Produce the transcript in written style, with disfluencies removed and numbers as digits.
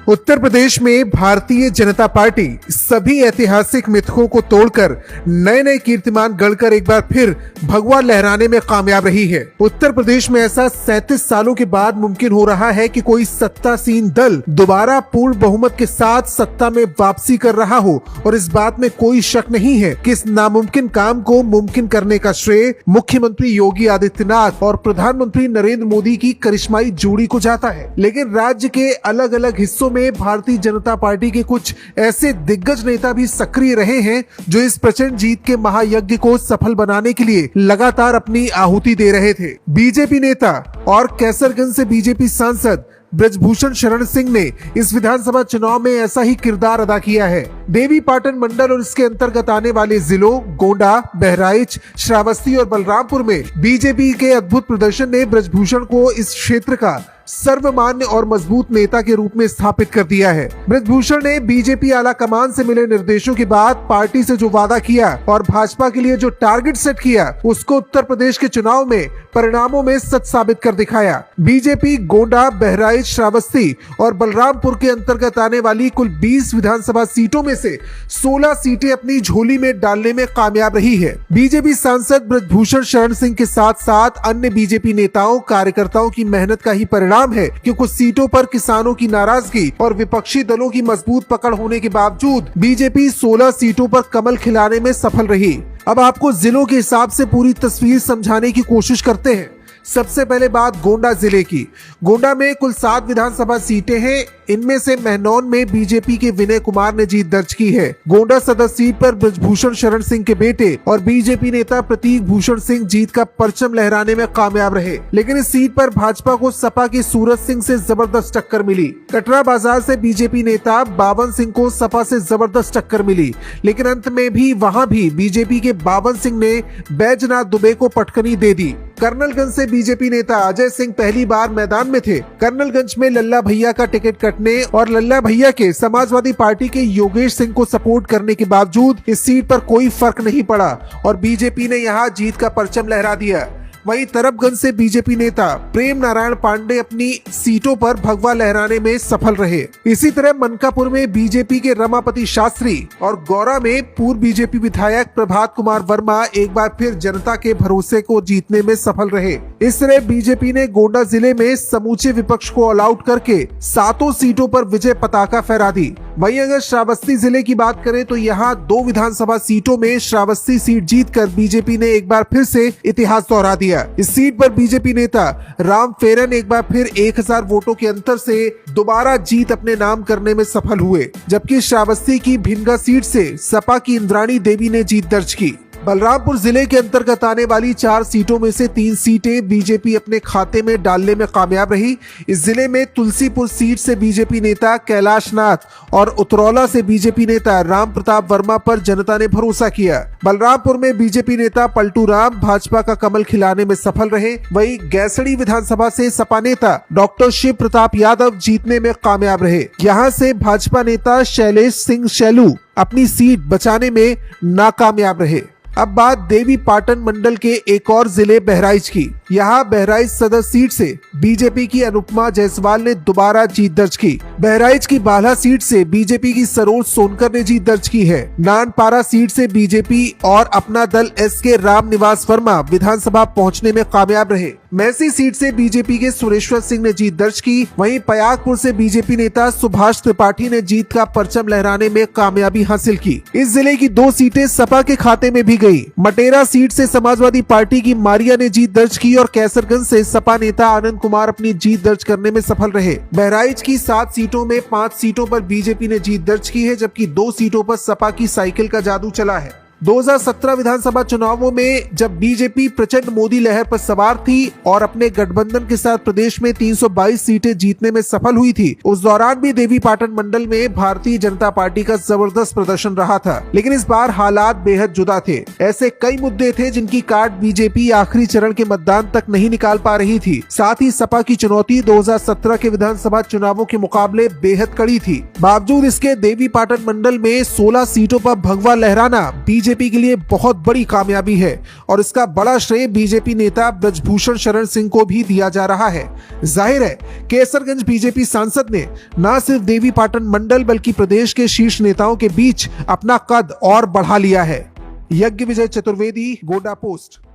उत्तर प्रदेश में भारतीय जनता पार्टी सभी ऐतिहासिक मिथकों को तोड़कर नए नए कीर्तिमान गढ़कर एक बार फिर भगवा लहराने में कामयाब रही है। उत्तर प्रदेश में ऐसा 37 सालों के बाद मुमकिन हो रहा है कि कोई सत्तासीन दल दोबारा पूर्ण बहुमत के साथ सत्ता में वापसी कर रहा हो, और इस बात में कोई शक नहीं है कि इस नामुमकिन काम को मुमकिन करने का श्रेय मुख्यमंत्री योगी आदित्यनाथ और प्रधानमंत्री नरेंद्र मोदी की करिश्माई जोड़ी को जाता है। लेकिन राज्य के अलग अलग हिस्सों में भारतीय जनता पार्टी के कुछ ऐसे दिग्गज नेता भी सक्रिय रहे हैं जो इस प्रचंड जीत के महायज्ञ को सफल बनाने के लिए लगातार अपनी आहुति दे रहे थे। बीजेपी नेता और कैसरगंज से बीजेपी सांसद ब्रजभूषण शरण सिंह ने इस विधानसभा चुनाव में ऐसा ही किरदार अदा किया है। देवी पाटन मंडल और इसके अंतर्गत आने वाले जिलों गोंडा, बहराइच, श्रावस्ती और बलरामपुर में बीजेपी के अद्भुत प्रदर्शन ने ब्रजभूषण को इस क्षेत्र का सर्वमान्य और मजबूत नेता के रूप में स्थापित कर दिया है। ब्रजभूषण ने बीजेपी आला कमान से मिले निर्देशों के बाद पार्टी से जो वादा किया और भाजपा के लिए जो टारगेट सेट किया, उसको उत्तर प्रदेश के चुनाव में परिणामों में सच साबित कर दिखाया। बीजेपी गोंडा, बहराइच, श्रावस्ती और बलरामपुर के अंतर्गत आने वाली कुल 20 विधानसभा सीटों में से 16 सीटें अपनी झोली में डालने में कामयाब रही है। बीजेपी सांसद ब्रजभूषण शरण सिंह के साथ साथ अन्य बीजेपी नेताओं कार्यकर्ताओं की मेहनत का ही परिणाम है कि कुछ सीटों पर किसानों की नाराजगी और विपक्षी दलों की मजबूत पकड़ होने के बावजूद बीजेपी 16 सीटों पर कमल खिलाने में सफल रही। अब आपको जिलों के हिसाब से पूरी तस्वीर समझाने की कोशिश करते हैं। सबसे पहले बात गोंडा जिले की। गोंडा में कुल 7 विधानसभा सीटें हैं। इनमें से महनौन में बीजेपी के विनय कुमार ने जीत दर्ज की है। गोंडा सदर सीट पर ब्रजभूषण शरण सिंह के बेटे और बीजेपी नेता प्रतीक भूषण सिंह जीत का परचम लहराने में कामयाब रहे। लेकिन इस सीट पर भाजपा को सपा के सूरज सिंह से जबरदस्त टक्कर मिली। कटरा बाजार से बीजेपी नेता बावन सिंह को सपा से जबरदस्त टक्कर मिली, लेकिन अंत में भी वहां भी बीजेपी के बावन सिंह ने बैजनाथ दुबे को पटकनी दे दी। कर्नलगंज से बीजेपी नेता अजय सिंह पहली बार मैदान में थे। कर्नलगंज में लल्ला भैया का टिकट कटने और लल्ला भैया के समाजवादी पार्टी के योगेश सिंह को सपोर्ट करने के बावजूद इस सीट पर कोई फर्क नहीं पड़ा और बीजेपी ने यहां जीत का परचम लहरा दिया। वहीं तरबगंज से बीजेपी नेता प्रेम नारायण पांडे अपनी सीटों पर भगवा लहराने में सफल रहे। इसी तरह मनकापुर में बीजेपी के रमापति शास्त्री और गौरा में पूर्व बीजेपी विधायक प्रभात कुमार वर्मा एक बार फिर जनता के भरोसे को जीतने में सफल रहे। इस तरह बीजेपी ने गोंडा जिले में समूचे विपक्ष को ऑल आउट करके 7 सीटों पर विजय पताका फहरा दी। वहीं अगर श्रावस्ती जिले की बात करें तो यहाँ 2 विधानसभा सीटों में श्रावस्ती सीट जीतकर बीजेपी ने एक बार फिर से इतिहास दोहरा दिया। इस सीट पर बीजेपी नेता राम फेरन एक बार फिर 1000 वोटों के अंतर से दोबारा जीत अपने नाम करने में सफल हुए, जबकि श्रावस्ती की भिनगा सीट से सपा की इंद्राणी देवी ने जीत दर्ज की। बलरामपुर जिले के अंतर्गत आने वाली 4 सीटों में से 3 सीटें बीजेपी अपने खाते में डालने में कामयाब रही। इस जिले में तुलसीपुर सीट से बीजेपी नेता कैलाश नाथ और उतरौला से बीजेपी नेता राम प्रताप वर्मा पर जनता ने भरोसा किया। बलरामपुर में बीजेपी नेता पलटू राम भाजपा का कमल खिलाने में सफल रहे। वहीं गैसड़ी विधानसभा से सपा नेता डॉक्टर शिव प्रताप यादव जीतने में कामयाब रहे। यहाँ से भाजपा नेता शैलेश सिंह शैलू अपनी सीट बचाने में नाकामयाब रहे। अब बात देवी पाटन मंडल के एक और जिले बहराइच की। यहाँ बहराइच सदर सीट से बीजेपी की अनुपमा जायसवाल ने दोबारा जीत दर्ज की। बहराइच की बाला सीट से बीजेपी की सरोज सोनकर ने जीत दर्ज की है। नानपारा सीट से बीजेपी और अपना दल एसके राम निवास वर्मा विधानसभा पहुँचने में कामयाब रहे। मैसी सीट से बीजेपी के सुरेश्वर सिंह ने जीत दर्ज की। वहीं पयागपुर से बीजेपी नेता सुभाष त्रिपाठी ने जीत का परचम लहराने में कामयाबी हासिल की। इस जिले की 2 सीटें सपा के खाते में भी गई। मटेरा सीट से समाजवादी पार्टी की मारिया ने जीत दर्ज की और कैसरगंज से सपा नेता आनंद कुमार अपनी जीत दर्ज करने में सफल रहे। बहराइच की 7 सीटों में 5 सीटों पर बीजेपी ने जीत दर्ज की है, जबकि 2 सीटों पर सपा की साइकिल का जादू चला है। 2017 विधानसभा चुनावों में जब बीजेपी प्रचंड मोदी लहर पर सवार थी और अपने गठबंधन के साथ प्रदेश में 322 सीटें जीतने में सफल हुई थी, उस दौरान भी देवी पाटन मंडल में भारतीय जनता पार्टी का जबरदस्त प्रदर्शन रहा था। लेकिन इस बार हालात बेहद जुदा थे। ऐसे कई मुद्दे थे जिनकी काट बीजेपी आखिरी चरण के मतदान तक नहीं निकाल पा रही थी। साथ ही सपा की चुनौती 2017 के विधानसभा चुनावों के मुकाबले बेहद कड़ी थी। बावजूद इसके देवी पाटन मंडल में 16 सीटों पर भगवा लहराना बीजेपी के लिए बहुत बड़ी कामयाबी है और इसका बड़ा श्रेय बीजेपी नेता ब्रजभूषण शरण सिंह को भी दिया जा रहा है। जाहिर है केसरगंज बीजेपी सांसद ने न सिर्फ देवी पाटन मंडल बल्कि प्रदेश के शीर्ष नेताओं के बीच अपना कद और बढ़ा लिया है। यज्ञ विजय चतुर्वेदी, गोंडा पोस्ट।